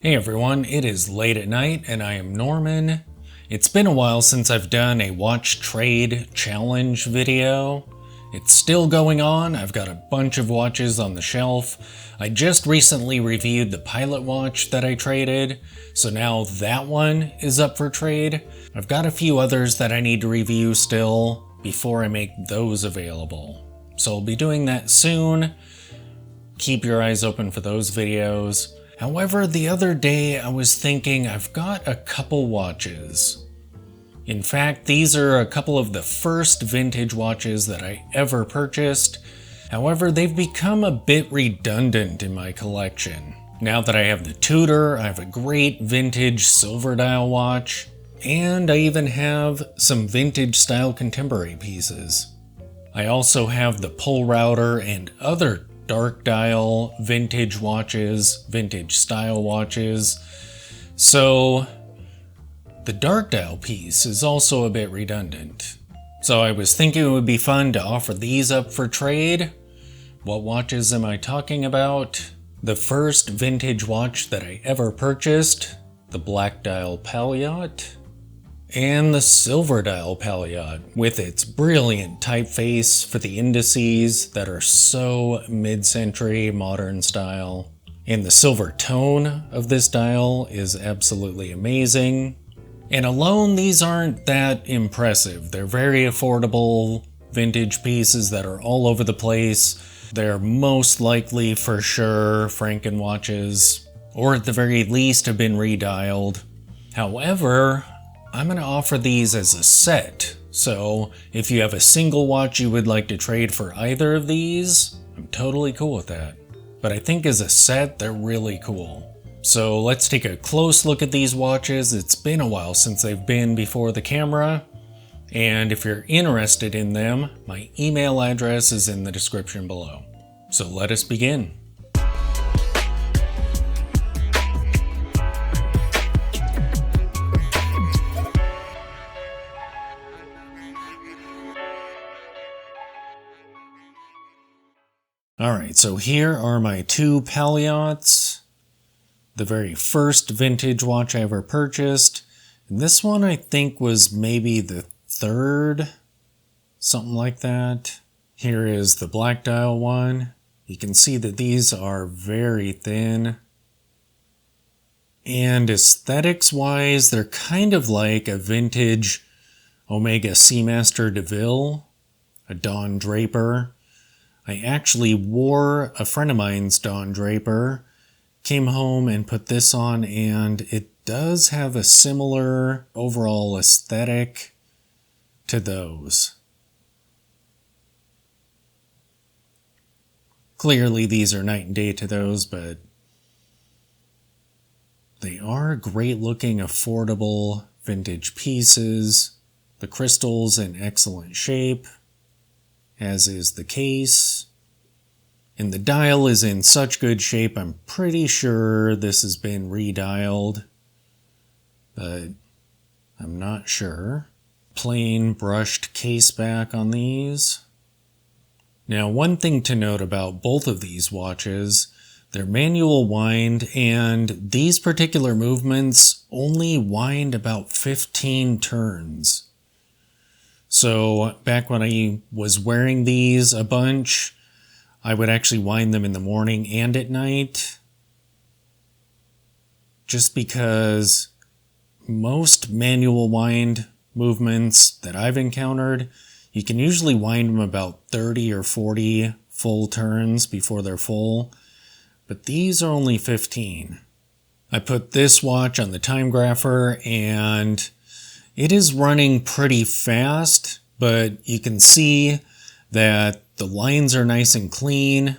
Hey everyone, it is late at night and I am Norman. It's been a while since I've done a watch trade challenge video. It's still going on. I've got a bunch of watches on the shelf. I just recently reviewed the Pilot watch that I traded, so now that one is up for trade. I've got a few others that I need to review still before I make those available. So I'll be doing that soon. Keep your eyes open for those videos. However, the other day I was thinking I've got a couple watches. In fact, these are a couple of the first vintage watches that I ever purchased. However, they've become a bit redundant in my collection. Now that I have the Tudor, I have a great vintage silver dial watch, and I even have some vintage style contemporary pieces. I also have the pull router and other dark dial vintage watches, vintage style watches. So the dark dial piece is also a bit redundant. So I was thinking it would be fun to offer these up for trade. What watches am I talking about? The first vintage watch that I ever purchased, the black dial Palliot, and the silver dial Palliot with its brilliant typeface for the indices that are so mid-century modern style. And the silver tone of this dial is absolutely amazing. And alone, these aren't that impressive. They're very affordable vintage pieces that are all over the place. They're most likely for sure Franken watches, or at the very least have been redialed. However, I'm going to offer these as a set, so if you have a single watch you would like to trade for either of these, I'm totally cool with that. But I think as a set, they're really cool. So let's take a close look at these watches. It's been a while since they've been before the camera, and if you're interested in them, my email address is in the description below. So let us begin. Alright, so here are my two Palliots. The very first vintage watch I ever purchased. And this one I think was maybe the third, something like that. Here is the black dial one. You can see that these are very thin. And aesthetics wise, they're kind of like a vintage Omega Seamaster DeVille, a Don Draper. I actually wore a friend of mine's Don Draper, came home and put this on, and it does have a similar overall aesthetic to those. Clearly these are night and day to those, but they are great looking, affordable vintage pieces. The crystal's in excellent shape, as is the case. And the dial is in such good shape, I'm pretty sure this has been redialed, but I'm not sure. Plain brushed case back on these. Now, one thing to note about both of these watches, they're manual wind, and these particular movements only wind about 15 turns. So back when I was wearing these a bunch, I would actually wind them in the morning and at night, just because most manual wind movements that I've encountered, you can usually wind them about 30 or 40 full turns before they're full, but these are only 15. I put this watch on the Timegrapher and it is running pretty fast, but you can see that the lines are nice and clean,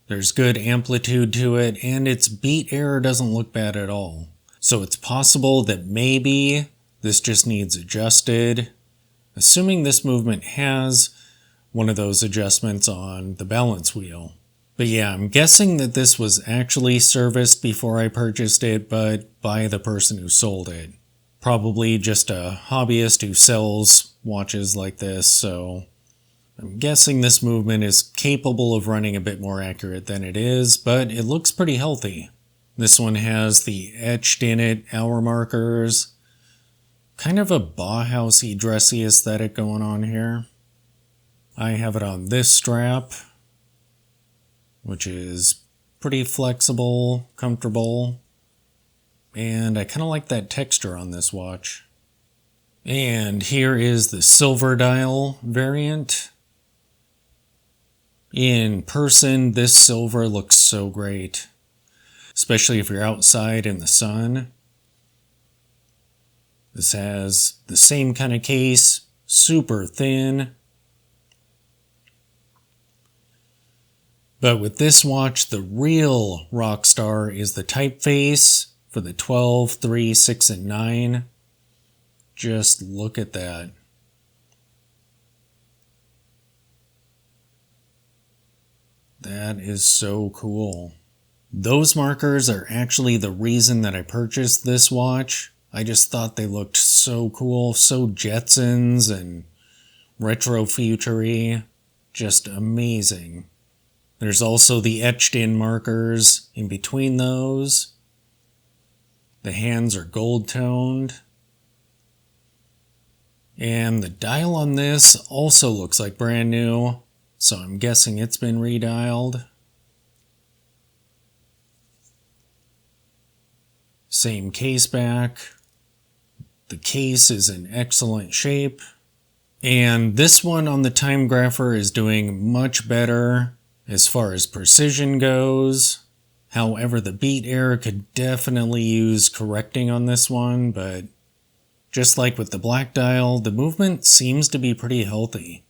there's good amplitude to it, and its beat error doesn't look bad at all. So it's possible that maybe this just needs adjusted, assuming this movement has one of those adjustments on the balance wheel. But yeah, I'm guessing that this was actually serviced before I purchased it, but by the person who sold it. Probably just a hobbyist who sells watches like this, so I'm guessing this movement is capable of running a bit more accurate than it is, but it looks pretty healthy. This one has the etched in it hour markers. Kind of a Bauhausy dressy aesthetic going on here. I have it on this strap, which is pretty flexible, comfortable, and I kind of like that texture on this watch. And here is the silver dial variant. In person, this silver looks so great, especially if you're outside in the sun. This has the same kind of case, super thin. But with this watch, the real rock star is the typeface for the 12, 3, 6, and 9. Just look at that. That is so cool. Those markers are actually the reason that I purchased this watch. I just thought they looked so cool, so Jetsons and retro future-y. Just amazing. There's also the etched in markers in between those. The hands are gold toned. And the dial on this also looks like brand new, so I'm guessing it's been redialed. Same case back. The case is in excellent shape. And this one on the Timegrapher is doing much better as far as precision goes. However, the beat error could definitely use correcting on this one, but just like with the black dial, the movement seems to be pretty healthy.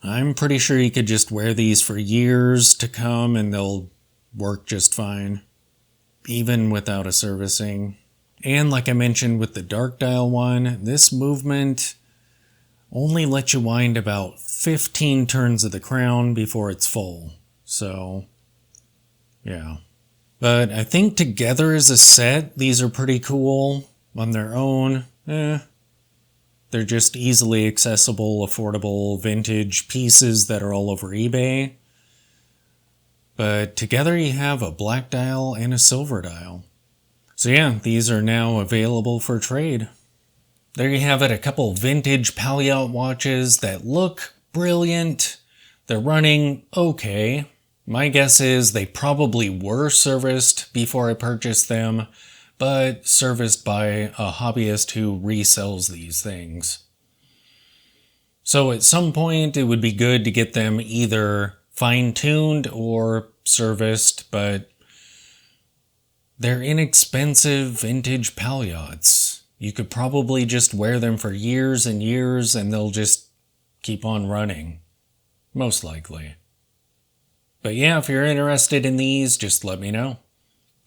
I'm pretty sure you could just wear these for years to come and they'll work just fine, even without a servicing. And like I mentioned with the dark dial one, this movement only lets you wind about 15 turns of the crown before it's full. So, yeah. But I think together as a set, these are pretty cool. On their own, they're just easily accessible, affordable, vintage pieces that are all over eBay. But together you have a black dial and a silver dial. So yeah, these are now available for trade. There you have it, a couple vintage Palliot watches that look brilliant. They're running okay. My guess is they probably were serviced before I purchased them, but serviced by a hobbyist who resells these things. So at some point it would be good to get them either fine-tuned or serviced, but they're inexpensive vintage Palliots. You could probably just wear them for years and years and they'll just keep on running. Most likely. But yeah, if you're interested in these, just let me know.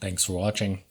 Thanks for watching.